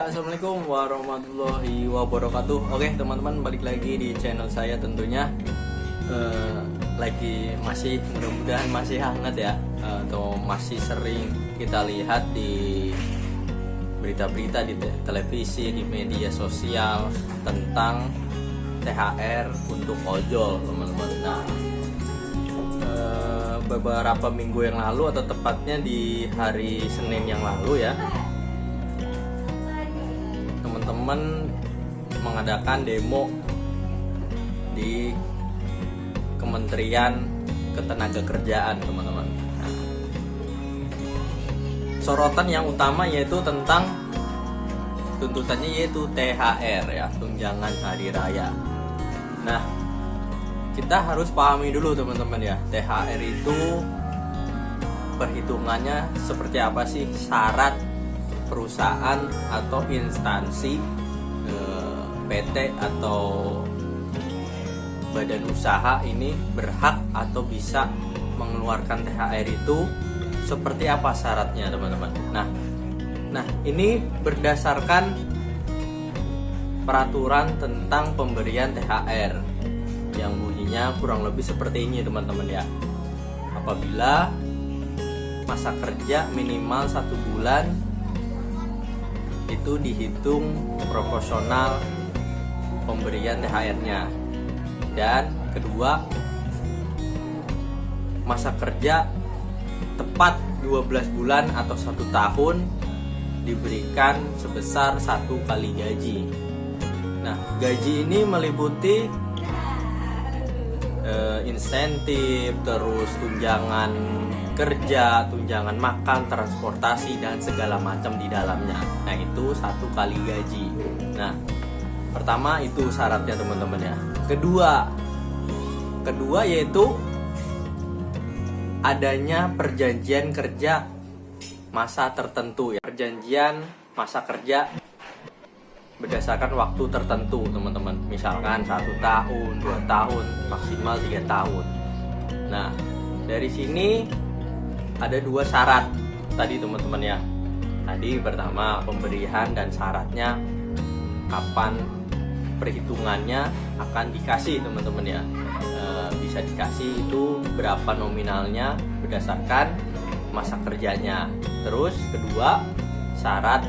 Assalamualaikum warahmatullahi wabarakatuh. Oke teman-teman, balik lagi di channel saya tentunya. Lagi masih, mudah-mudahan masih hangat ya, atau masih sering kita lihat di berita-berita di televisi, di media sosial tentang THR untuk ojol teman-teman. Nah, beberapa minggu yang lalu, atau tepatnya di hari Senin yang lalu ya, teman-teman mengadakan demo di Kementerian Ketenagakerjaan teman-teman. Nah, sorotan yang utama yaitu tentang tuntutannya yaitu THR ya, tunjangan hari raya. Nah, kita harus pahami dulu teman-teman ya, THR itu perhitungannya seperti apa sih, syarat perusahaan atau instansi PT atau badan usaha ini berhak atau bisa mengeluarkan THR itu seperti apa syaratnya teman-teman. Nah ini berdasarkan peraturan tentang pemberian THR yang bunyinya kurang lebih seperti ini teman-teman ya. Apabila masa kerja minimal 1 bulan itu dihitung proporsional pemberian THR-nya. Dan kedua, masa kerja tepat 12 bulan atau 1 tahun diberikan sebesar 1 kali gaji. Nah, gaji ini meliputi insentif, terus tunjangan kerja, tunjangan makan, transportasi, dan segala macam di dalamnya. Nah, itu 1 kali gaji. Nah, pertama itu syaratnya teman-teman ya. Kedua yaitu adanya perjanjian kerja masa tertentu ya. Perjanjian masa kerja berdasarkan waktu tertentu teman-teman. Misalkan 1 tahun, 2 tahun, maksimal 3 tahun. Nah, dari sini ada 2 syarat tadi teman-teman ya. Tadi pertama pemberian dan syaratnya kapan perhitungannya akan dikasih teman-teman ya. Bisa dikasih itu berapa nominalnya berdasarkan masa kerjanya. Terus kedua, syarat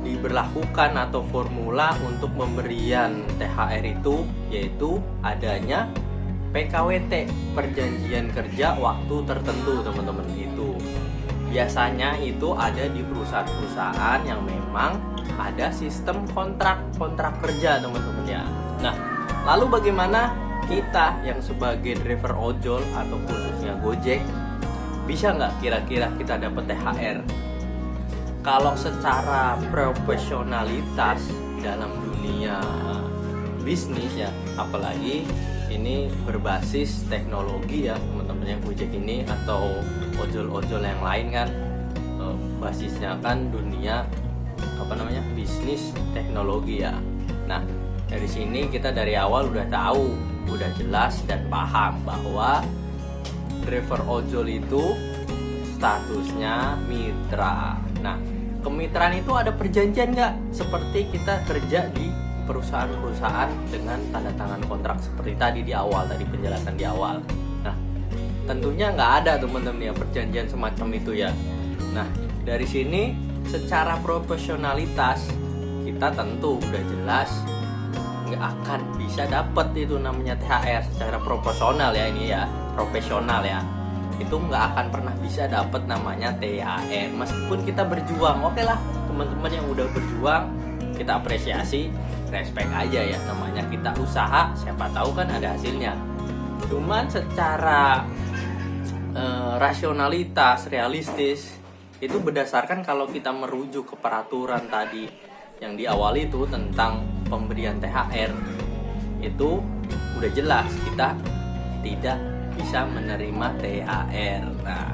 diberlakukan atau formula untuk pemberian THR itu yaitu adanya PKWT, perjanjian kerja waktu tertentu teman-teman. Itu biasanya itu ada di perusahaan-perusahaan yang memang ada sistem kontrak kerja teman-teman ya. Nah, lalu bagaimana kita yang sebagai driver ojol atau khususnya Gojek, bisa nggak kira-kira kita dapat THR? Kalau secara profesionalitas dalam dunia bisnis ya, apalagi ini berbasis teknologi ya teman-teman yang Gojek ini atau ojol-ojol yang lain kan, basisnya kan dunia bisnis teknologi ya. Nah, dari sini kita dari awal udah tahu, udah jelas dan paham bahwa driver ojol itu statusnya mitra. Nah, kemitraan itu ada perjanjian nggak? Seperti kita kerja di perusahaan-perusahaan dengan tanda tangan kontrak seperti tadi di awal, tadi penjelasan di awal. Nah, tentunya nggak ada teman-teman ya perjanjian semacam itu ya. Nah, dari sini secara profesionalitas kita tentu udah jelas nggak akan bisa dapat itu namanya THR secara proporsional ya, ini ya profesional ya. Itu nggak akan pernah bisa dapat namanya THR meskipun kita berjuang. Oke lah teman-teman yang udah berjuang, kita apresiasi, respect aja ya, namanya kita usaha, siapa tahu kan ada hasilnya. Cuman secara rasionalitas, realistis itu berdasarkan kalau kita merujuk ke peraturan tadi yang di awal itu tentang pemberian THR, itu udah jelas kita tidak bisa menerima THR. Nah,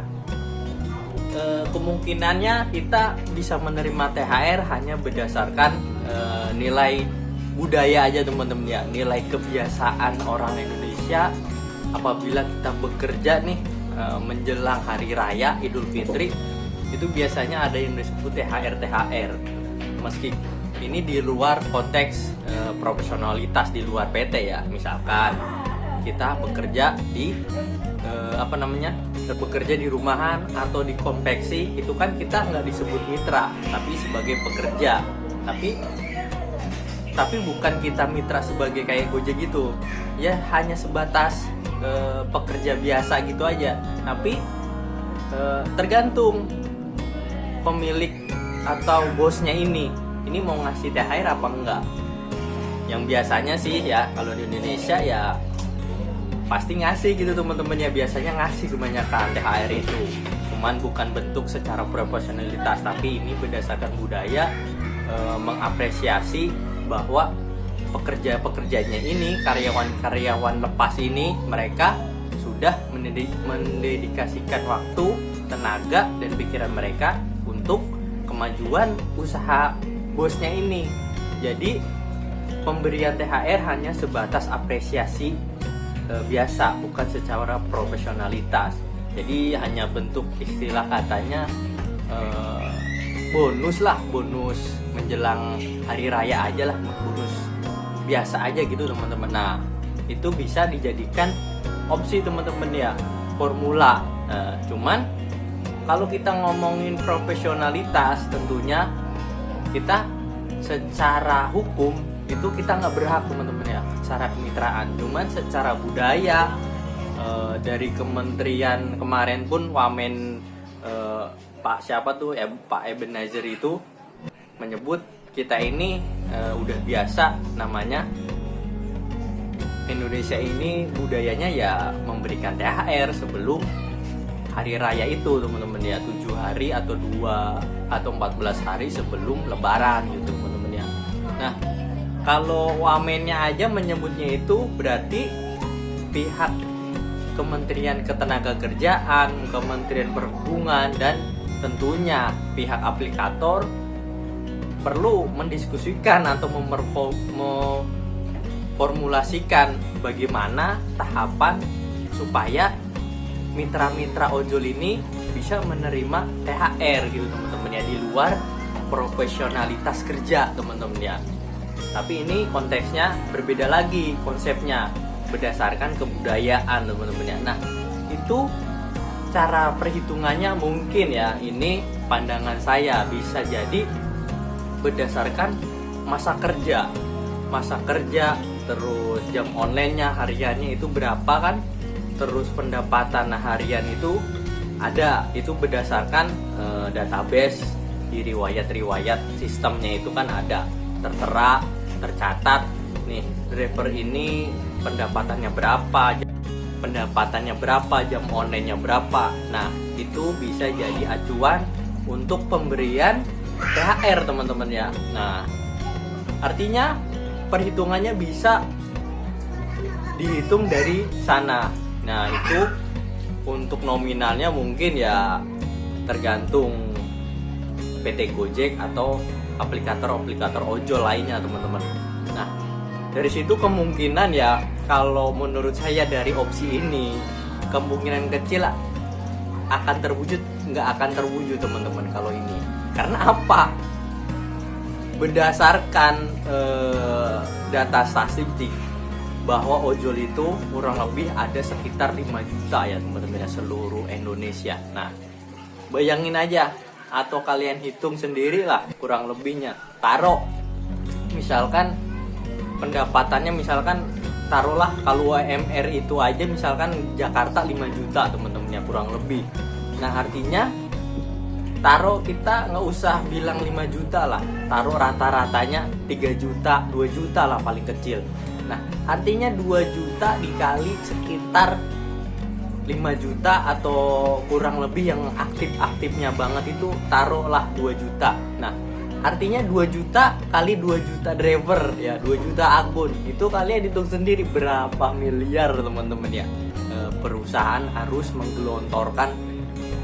kemungkinannya kita bisa menerima THR hanya berdasarkan nilai budaya aja teman-teman ya, nilai kebiasaan orang Indonesia. Apabila kita bekerja nih menjelang hari raya Idul Fitri, itu biasanya ada yang disebut THR. meski ini di luar konteks profesionalitas di luar PT ya. Misalkan kita bekerja di bekerja di rumahan atau di konveksi, itu kan kita nggak disebut mitra, tapi sebagai pekerja. Tapi bukan kita mitra sebagai kayak Gojek gitu ya, hanya sebatas pekerja biasa gitu aja. Tapi tergantung pemilik atau bosnya ini mau ngasih THR apa enggak. Yang biasanya sih ya, kalau di Indonesia ya pasti ngasih gitu teman-teman ya, biasanya ngasih kebanyakan THR itu. Cuman bukan bentuk secara profesionalitas, tapi ini berdasarkan budaya, mengapresiasi bahwa pekerja-pekerjanya ini, karyawan-karyawan lepas ini, mereka sudah mendedikasikan waktu, tenaga, dan pikiran mereka untuk kemajuan usaha bosnya ini. Jadi pemberian THR hanya sebatas apresiasi biasa, bukan secara profesionalitas. Jadi hanya bentuk istilah katanya bonus menjelang hari raya aja lah, bonus biasa aja gitu teman-teman. Nah, itu bisa dijadikan opsi teman-teman ya, formula. Cuman kalau kita ngomongin profesionalitas, tentunya kita secara hukum itu kita nggak berhak teman-teman ya, secara kemitraan. Cuman secara budaya, dari kementerian kemarin pun Wamen Pak Ebenezer itu menyebut kita ini udah biasa, namanya Indonesia ini budayanya ya memberikan THR sebelum hari raya itu teman-teman ya, 7 hari atau 2 atau 14 hari sebelum lebaran gitu teman-teman ya. Nah, kalau wamennya aja menyebutnya itu, berarti pihak Kementerian Ketenagakerjaan, Kementerian Perhubungan, dan tentunya pihak aplikator perlu mendiskusikan atau memformulasikan bagaimana tahapan supaya mitra-mitra ojol ini bisa menerima THR gitu teman-teman ya, di luar profesionalitas kerja teman-teman ya. Tapi ini konteksnya berbeda lagi, konsepnya berdasarkan kebudayaan teman-teman ya. Nah, itu cara perhitungannya mungkin ya, ini pandangan saya, bisa jadi berdasarkan masa kerja, terus jam online-nya, hariannya itu berapa kan, terus pendapatan harian itu ada, itu berdasarkan database di riwayat sistemnya itu kan ada, tertera, tercatat nih, driver ini pendapatannya berapa, jam online-nya berapa. Nah, itu bisa jadi acuan untuk pemberian THR teman-teman ya. Nah, artinya perhitungannya bisa dihitung dari sana. Nah, itu untuk nominalnya mungkin ya tergantung PT Gojek atau aplikator-aplikator ojol lainnya teman-teman. Nah, dari situ kemungkinan ya, kalau menurut saya dari opsi ini kemungkinan kecil nggak akan terwujud teman-teman kalau ini. Karena apa? Berdasarkan data statistik bahwa ojol itu kurang lebih ada sekitar 5 juta ya teman-teman ya, seluruh Indonesia. Nah, bayangin aja atau kalian hitung sendiri lah kurang lebihnya. Taruh misalkan pendapatannya, misalkan taruhlah kalau UMR itu aja misalkan Jakarta 5 juta teman-teman ya, kurang lebih. Nah, artinya taruh kita nggak usah bilang 5 juta lah, taruh rata-ratanya 3 juta, 2 juta lah paling kecil. Nah, artinya 2 juta dikali sekitar 5 juta atau kurang lebih yang aktif-aktifnya banget itu taruhlah 2 juta. Nah, artinya 2 juta kali 2 juta driver ya, 2 juta akun. Itu kalian hitung sendiri berapa miliar teman-teman ya. Perusahaan harus menggelontorkan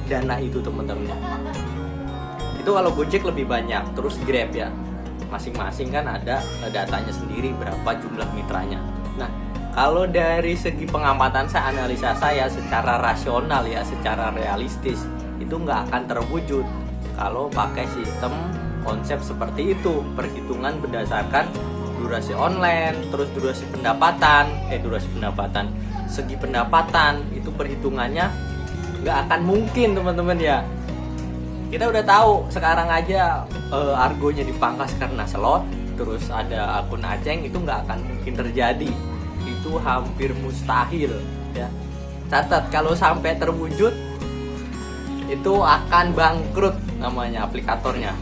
dana itu teman-teman ya. Itu kalau Gojek lebih banyak, terus Grab ya, masing-masing kan ada datanya sendiri berapa jumlah mitranya. Nah, kalau dari segi pengamatan saya, analisa saya secara rasional ya, secara realistis, itu nggak akan terwujud kalau pakai sistem konsep seperti itu, perhitungan berdasarkan durasi online, terus segi pendapatan itu perhitungannya nggak akan mungkin teman-teman ya. Kita udah tahu sekarang aja argonya dipangkas karena slot, terus ada akun aceng, itu nggak akan mungkin terjadi, itu hampir mustahil ya. Catat, kalau sampai terwujud itu akan bangkrut namanya aplikatornya.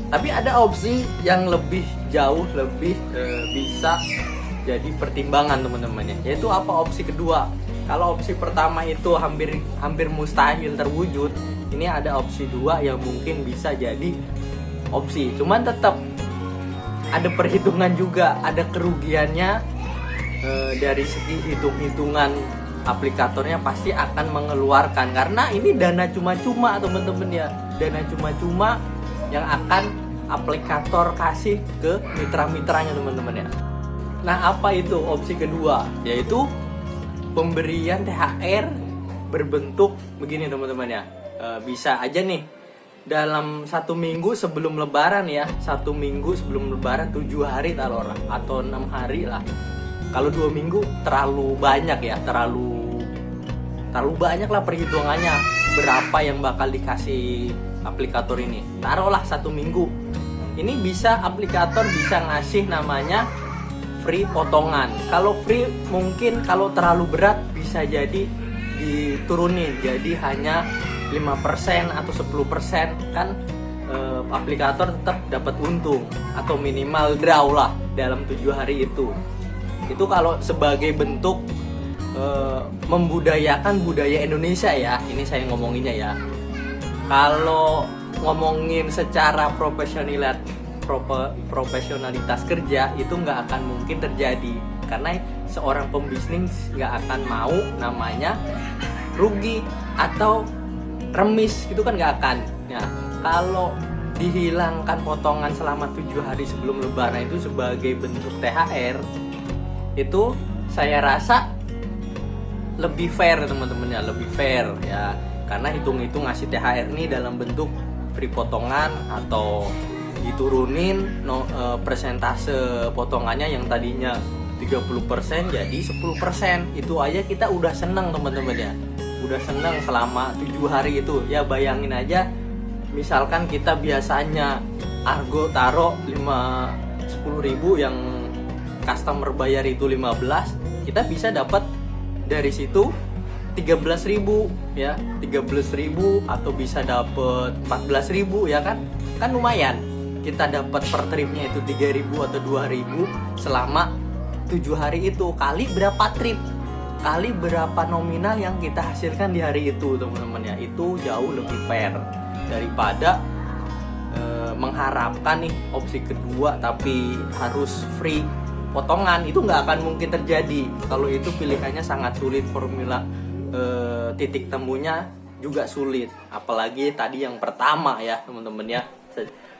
Tapi ada opsi yang lebih jauh, lebih bisa jadi pertimbangan teman-teman ya. Yaitu apa opsi kedua? Kalau opsi pertama itu hampir mustahil terwujud, ini ada opsi 2 yang mungkin bisa jadi opsi. Cuman tetap ada perhitungan juga, ada kerugiannya dari segi hitung-hitungan aplikatornya pasti akan mengeluarkan, karena ini dana cuma-cuma teman-teman ya, dana cuma-cuma yang akan aplikator kasih ke mitra-mitranya teman-teman ya. Nah, apa itu opsi kedua? Yaitu pemberian THR berbentuk begini teman-teman ya. Bisa aja nih dalam 1 minggu sebelum lebaran ya, 1 minggu sebelum lebaran 7 hari taruhlah, atau 6 hari lah. Kalau 2 minggu terlalu banyak ya, terlalu banyak lah perhitungannya berapa yang bakal dikasih aplikator ini. Taruhlah 1 minggu. Ini bisa aplikator bisa ngasih namanya free potongan. Kalau free mungkin kalau terlalu berat bisa jadi diturunin jadi hanya 5% atau 10% kan, aplikator tetap dapat untung atau minimal draw lah dalam 7 hari itu. Itu kalau sebagai bentuk membudayakan budaya Indonesia ya, ini saya ngomonginnya ya. Kalau ngomongin secara profesionalitas kerja itu nggak akan mungkin terjadi, karena seorang pembisnis nggak akan mau namanya rugi atau remis, itu kan nggak akan. Nah, kalau dihilangkan potongan selama 7 hari sebelum lebaran itu sebagai bentuk THR, itu saya rasa lebih fair teman-teman ya, lebih fair ya, karena hitung-hitung ngasih THR ini dalam bentuk free potongan atau diturunin persentase potongannya yang tadinya 30% jadi 10%. Itu aja kita udah seneng teman-teman ya, udah seneng selama 7 hari itu ya. Bayangin aja, misalkan kita biasanya argo taruh 10.000 yang customer bayar itu 15, kita bisa dapat dari situ 13.000 ya, 13.000 atau bisa dapat 14.000 ya kan lumayan. Kita dapat per tripnya itu 3.000 atau 2.000 selama 7 hari itu, kali berapa trip, kali berapa nominal yang kita hasilkan di hari itu teman-teman ya. Itu jauh lebih fair daripada mengharapkan nih opsi kedua tapi harus free potongan. Itu nggak akan mungkin terjadi. Kalau itu pilihannya sangat sulit, formula titik temunya juga sulit. Apalagi tadi yang pertama ya teman-teman ya,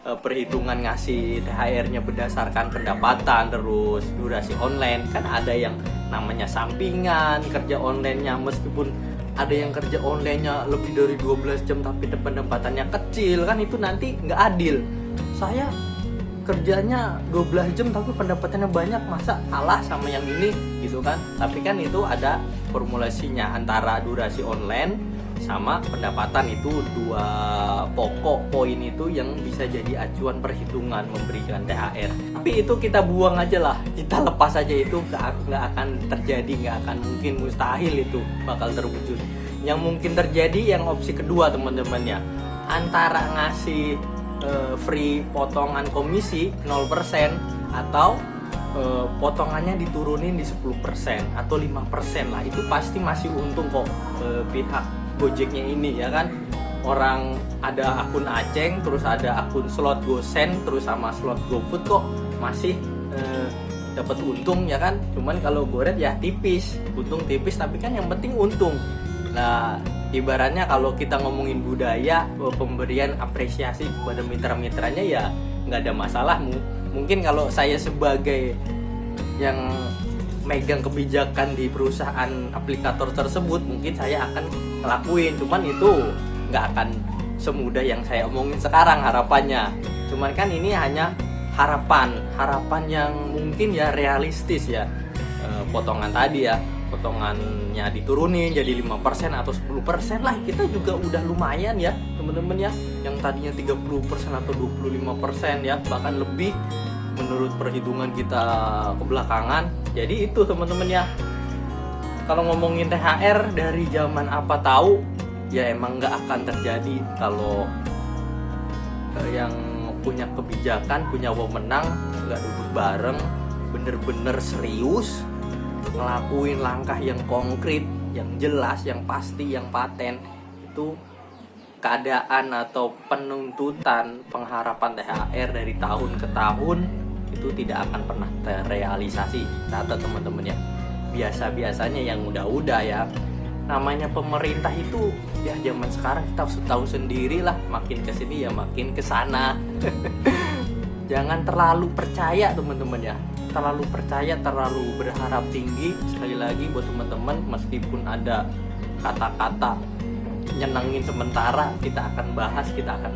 perhitungan ngasih THR-nya berdasarkan pendapatan, terus durasi online. Kan ada yang namanya sampingan kerja online-nya, meskipun ada yang kerja online-nya lebih dari 12 jam tapi pendapatannya kecil, kan itu nanti nggak adil. Saya kerjanya 12 jam tapi pendapatannya banyak, masa kalah sama yang ini gitu kan. Tapi kan itu ada formulasinya antara durasi online sama pendapatan, itu 2 pokok poin itu yang bisa jadi acuan perhitungan memberikan THR. Tapi itu kita buang aja lah, kita lepas aja, itu nggak akan terjadi, nggak akan mungkin, mustahil itu bakal terwujud. Yang mungkin terjadi yang opsi kedua teman-teman ya, antara ngasih free potongan komisi 0% atau potongannya diturunin di 10% atau 5% lah. Itu pasti masih untung kok pihak Gojeknya ini ya kan. Orang ada akun Aceng, terus ada akun slot GoSend, terus sama slot GoFood kok masih dapat untung ya kan. Cuman kalau GoRed ya tipis, untung tipis tapi kan yang penting untung. Nah, ibaratnya kalau kita ngomongin budaya pemberian apresiasi kepada mitra-mitranya ya nggak ada masalah. Mungkin kalau saya sebagai yang megang kebijakan di perusahaan aplikator tersebut, mungkin saya akan ngelakuin, cuman itu nggak akan semudah yang saya omongin sekarang harapannya. Cuman kan ini hanya harapan yang mungkin ya realistis ya. Potongan tadi ya, potongannya diturunin jadi 5% atau 10% lah, kita juga udah lumayan ya teman-teman ya. Yang tadinya 30% atau 25% ya, bahkan lebih menurut perhitungan kita kebelakangan. Jadi itu teman-teman ya, kalau ngomongin THR dari zaman apa tahu ya emang nggak akan terjadi kalau yang punya kebijakan, punya wewenang nggak duduk bareng, bener-bener serius ngelakuin langkah yang konkret, yang jelas, yang pasti, yang paten. Itu keadaan atau penuntutan pengharapan THR dari tahun ke tahun itu tidak akan pernah terrealisasi. Kata teman-teman ya, biasa-biasanya yang udah-udah ya, namanya pemerintah itu ya zaman sekarang kita harus tahu sendiri lah, makin kesini ya makin kesana. Jangan terlalu percaya teman-teman ya, terlalu percaya, terlalu berharap tinggi. Sekali lagi buat teman-teman, meskipun ada kata-kata nyenengin sementara, kita akan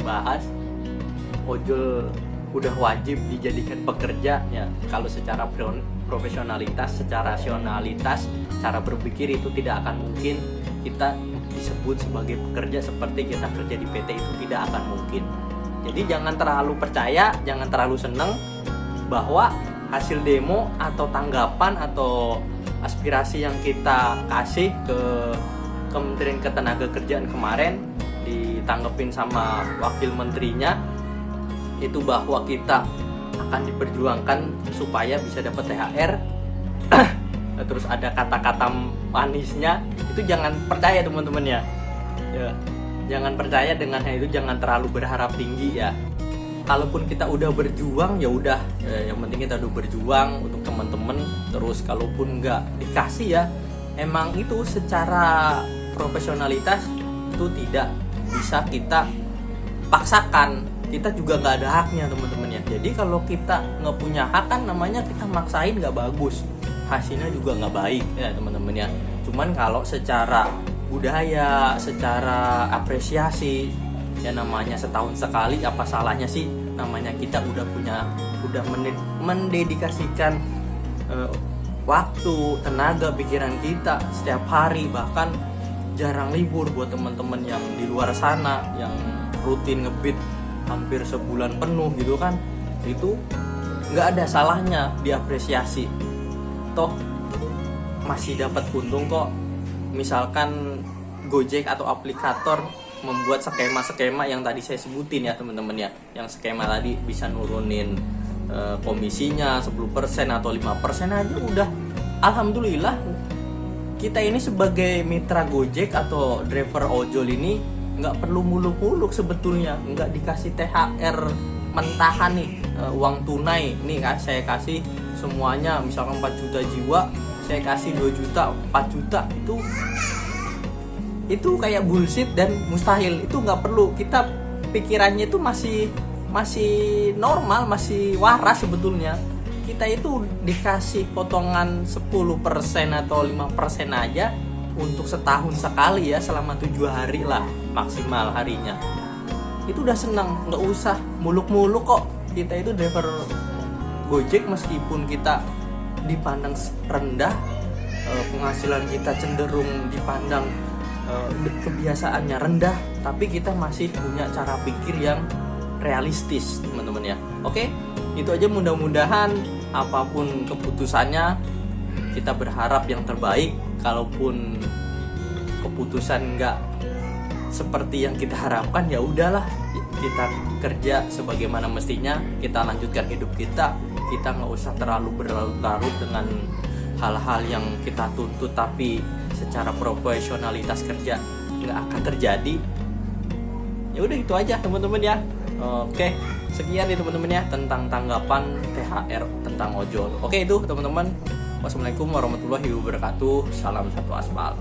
bahas ojol udah wajib dijadikan pekerja ya. Kalau secara profesionalitas, secara rasionalitas, cara berpikir itu tidak akan mungkin kita disebut sebagai pekerja seperti kita kerja di PT, itu tidak akan mungkin. Jadi jangan terlalu percaya, jangan terlalu seneng bahwa hasil demo atau tanggapan atau aspirasi yang kita kasih ke Kementerian Ketenagakerjaan kemarin ditanggepin sama wakil menterinya itu bahwa kita akan diperjuangkan supaya bisa dapat THR. Terus ada kata-kata manisnya, itu jangan percaya teman-teman ya. Jangan percaya dengan hal itu, jangan terlalu berharap tinggi ya. Kalaupun kita udah berjuang ya udah, yang penting kita udah berjuang untuk teman-teman. Terus kalaupun nggak dikasih ya, emang itu secara profesionalitas itu tidak bisa kita paksakan. Kita juga nggak ada haknya teman-teman ya. Jadi kalau kita nggak punya hak kan namanya kita maksain, nggak bagus, hasilnya juga nggak baik ya teman-teman ya. Cuman kalau secara budaya, secara apresiasi ya, namanya setahun sekali, apa salahnya sih? Namanya kita udah mendedikasikan waktu, tenaga, pikiran kita setiap hari, bahkan jarang libur. Buat teman-teman yang di luar sana yang rutin ngebit hampir sebulan penuh gitu kan, itu nggak ada salahnya diapresiasi. Toh masih dapat untung kok. Misalkan Gojek atau aplikator membuat skema-skema yang tadi saya sebutin ya teman-teman ya, yang skema tadi bisa nurunin komisinya 10% atau 5% aja udah alhamdulillah. Kita ini sebagai mitra Gojek atau driver ojol ini nggak perlu muluk-muluk sebetulnya, nggak dikasih THR mentahan nih, uang tunai nih kan saya kasih semuanya, misalkan 4 juta jiwa saya kasih 2 juta, 4 juta, itu kayak bullshit dan mustahil. Itu nggak perlu. Kita pikirannya itu masih normal, masih waras sebetulnya. Kita itu dikasih potongan 10% atau 5% aja untuk setahun sekali ya, selama 7 hari lah maksimal harinya. Itu udah senang, nggak usah muluk-muluk kok. Kita itu driver Gojek, meskipun kita dipandang rendah, penghasilan kita cenderung dipandang kebiasaannya rendah, tapi kita masih punya cara pikir yang realistis teman-teman ya. Oke, itu aja. Mudah-mudahan apapun keputusannya kita berharap yang terbaik. Kalaupun keputusan nggak seperti yang kita harapkan ya udahlah, kita kerja sebagaimana mestinya, kita lanjutkan hidup kita nggak usah terlalu berlarut-larut dengan hal-hal yang kita tuntut tapi secara profesionalitas kerja nggak akan terjadi. Ya udah itu aja teman-teman ya. Oke, sekian nih teman-teman ya tentang tanggapan THR tentang ojol. Oke, itu teman-teman. Wassalamualaikum warahmatullahi wabarakatuh. Salam satu aspal.